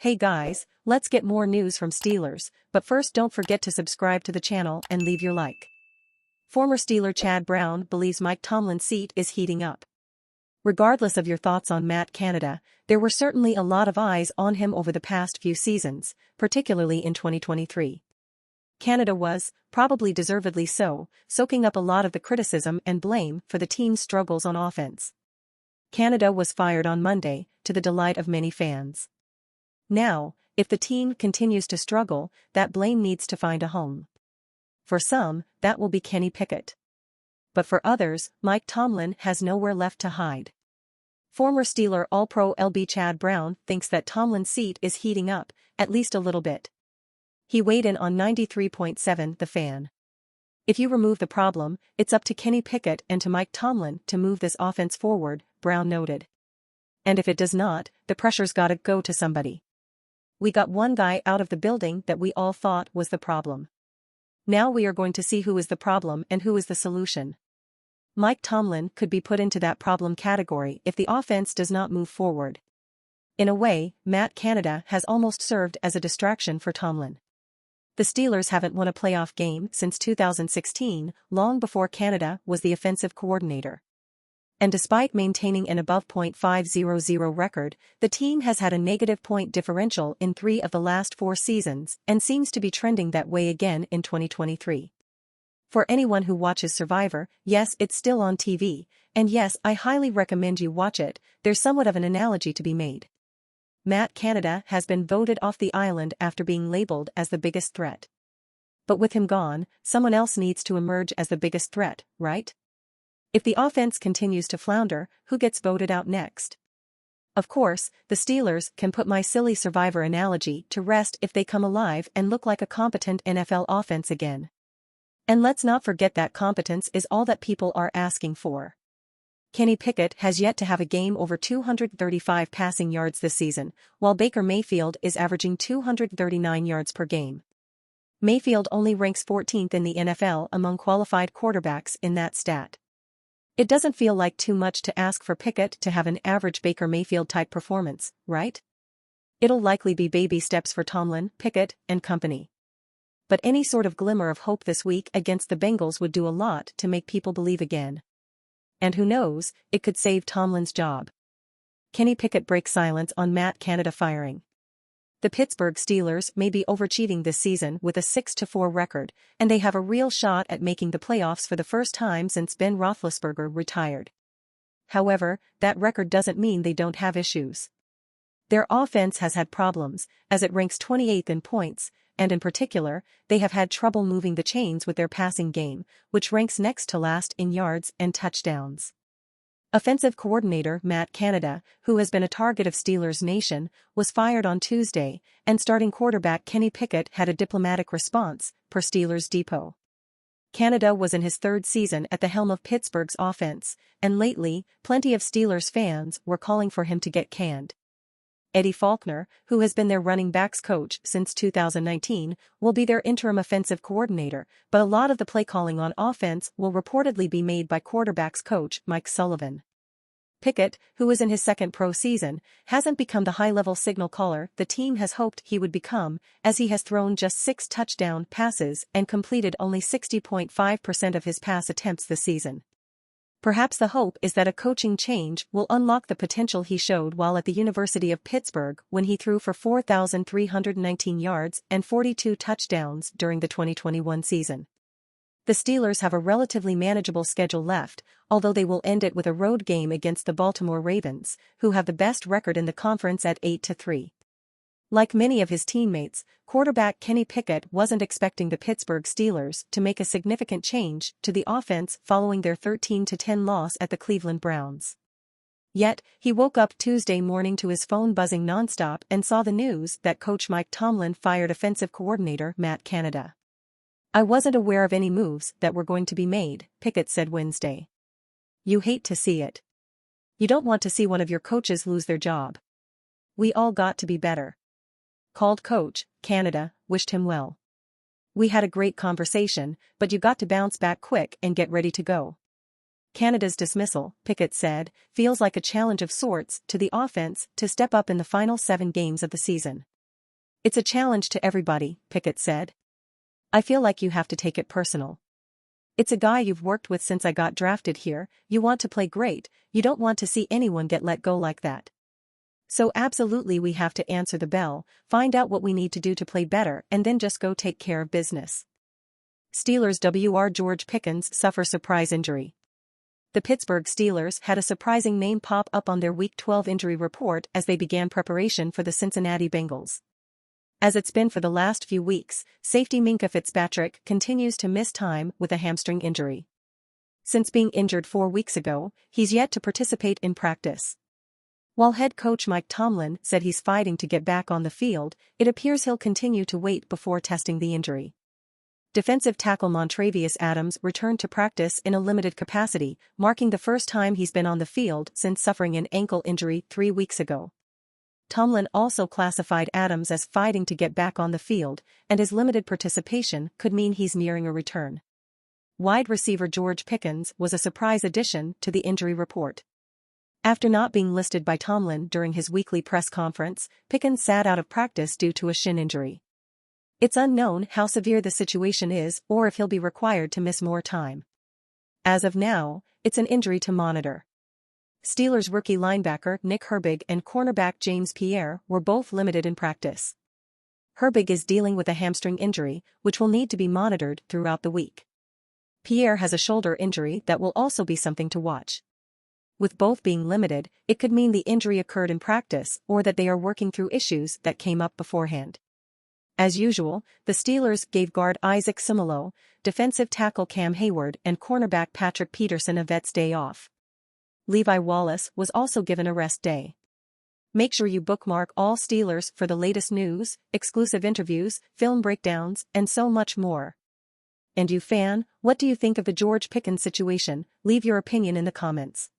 Hey guys, let's get more news from Steelers, but first don't forget to subscribe to the channel and leave your like. Former Steeler Chad Brown believes Mike Tomlin's seat is heating up. Regardless of your thoughts on Matt Canada, there were certainly a lot of eyes on him over the past few seasons, particularly in 2023. Canada was, probably deservedly so, soaking up a lot of the criticism and blame for the team's struggles on offense. Canada was fired on Monday, to the delight of many fans. Now, if the team continues to struggle, that blame needs to find a home. For some, that will be Kenny Pickett. But for others, Mike Tomlin has nowhere left to hide. Former Steeler All-Pro LB Chad Brown thinks that Tomlin's seat is heating up, at least a little bit. He weighed in on 93.7 The Fan. If you remove the problem, it's up to Kenny Pickett and to Mike Tomlin to move this offense forward, Brown noted. And if it does not, the pressure's gotta go to somebody. We got one guy out of the building that we all thought was the problem. Now we are going to see who is the problem and who is the solution. Mike Tomlin could be put into that problem category if the offense does not move forward. In a way, Matt Canada has almost served as a distraction for Tomlin. The Steelers haven't won a playoff game since 2016, long before Canada was the offensive coordinator. And despite maintaining an above .500 record, the team has had a negative point differential in 3 of the last 4 seasons and seems to be trending that way again in 2023. For anyone who watches Survivor, yes, it's still on TV, and yes, I highly recommend you watch it. There's somewhat of an analogy to be made. Matt Canada has been voted off the island after being labeled as the biggest threat. But with him gone, someone else needs to emerge as the biggest threat, right? If the offense continues to flounder, who gets voted out next? Of course, the Steelers can put my silly Survivor analogy to rest if they come alive and look like a competent NFL offense again. And let's not forget that competence is all that people are asking for. Kenny Pickett has yet to have a game over 235 passing yards this season, while Baker Mayfield is averaging 239 yards per game. Mayfield only ranks 14th in the NFL among qualified quarterbacks in that stat. It doesn't feel like too much to ask for Pickett to have an average Baker Mayfield-type performance, right? It'll likely be baby steps for Tomlin, Pickett, and company. But any sort of glimmer of hope this week against the Bengals would do a lot to make people believe again. And who knows, it could save Tomlin's job. Kenny Pickett breaks silence on Matt Canada firing. The Pittsburgh Steelers may be overachieving this season with a 6-4 record, and they have a real shot at making the playoffs for the first time since Ben Roethlisberger retired. However, that record doesn't mean they don't have issues. Their offense has had problems, as it ranks 28th in points, and in particular, they have had trouble moving the chains with their passing game, which ranks next to last in yards and touchdowns. Offensive coordinator Matt Canada, who has been a target of Steelers Nation, was fired on Tuesday, and starting quarterback Kenny Pickett had a diplomatic response, per Steelers Depot. Canada was in his 3rd season at the helm of Pittsburgh's offense, and lately, plenty of Steelers fans were calling for him to get canned. Eddie Faulkner, who has been their running backs coach since 2019, will be their interim offensive coordinator, but a lot of the play calling on offense will reportedly be made by quarterbacks coach Mike Sullivan. Pickett, who is in his 2nd pro season, hasn't become the high-level signal caller the team has hoped he would become, as he has thrown just 6 touchdown passes and completed only 60.5% of his pass attempts this season. Perhaps the hope is that a coaching change will unlock the potential he showed while at the University of Pittsburgh when he threw for 4,319 yards and 42 touchdowns during the 2021 season. The Steelers have a relatively manageable schedule left, although they will end it with a road game against the Baltimore Ravens, who have the best record in the conference at 8-3. Like many of his teammates, quarterback Kenny Pickett wasn't expecting the Pittsburgh Steelers to make a significant change to the offense following their 13-10 loss at the Cleveland Browns. Yet, he woke up Tuesday morning to his phone buzzing nonstop and saw the news that coach Mike Tomlin fired offensive coordinator Matt Canada. "I wasn't aware of any moves that were going to be made," Pickett said Wednesday. "You hate to see it. You don't want to see one of your coaches lose their job. We all got to be better." Called coach, Canada wished him well. "We had a great conversation, but you got to bounce back quick and get ready to go." Canada's dismissal, Pickett said, feels like a challenge of sorts to the offense to step up in the final 7 games of the season. "It's a challenge to everybody," Pickett said. "I feel like you have to take it personal. It's a guy you've worked with since I got drafted here, you want to play great, you don't want to see anyone get let go like that. So absolutely we have to answer the bell, find out what we need to do to play better and then just go take care of business." Steelers WR George Pickens suffers surprise injury. The Pittsburgh Steelers had a surprising name pop up on their Week 12 injury report as they began preparation for the Cincinnati Bengals. As it's been for the last few weeks, safety Minkah Fitzpatrick continues to miss time with a hamstring injury. Since being injured 4 weeks ago, he's yet to participate in practice. While head coach Mike Tomlin said he's fighting to get back on the field, it appears he'll continue to wait before testing the injury. Defensive tackle Montravius Adams returned to practice in a limited capacity, marking the first time he's been on the field since suffering an ankle injury 3 weeks ago. Tomlin also classified Adams as fighting to get back on the field, and his limited participation could mean he's nearing a return. Wide receiver George Pickens was a surprise addition to the injury report. After not being listed by Tomlin during his weekly press conference, Pickens sat out of practice due to a shin injury. It's unknown how severe the situation is or if he'll be required to miss more time. As of now, it's an injury to monitor. Steelers rookie linebacker Nick Herbig and cornerback James Pierre were both limited in practice. Herbig is dealing with a hamstring injury, which will need to be monitored throughout the week. Pierre has a shoulder injury that will also be something to watch. With both being limited, it could mean the injury occurred in practice or that they are working through issues that came up beforehand. As usual, the Steelers gave guard Isaac Seumalo, defensive tackle Cam Hayward and cornerback Patrick Peterson a vet's day off. Levi Wallace was also given a rest day. Make sure you bookmark All Steelers for the latest news, exclusive interviews, film breakdowns, and so much more. And you fan, what do you think of the George Pickens situation? Leave your opinion in the comments.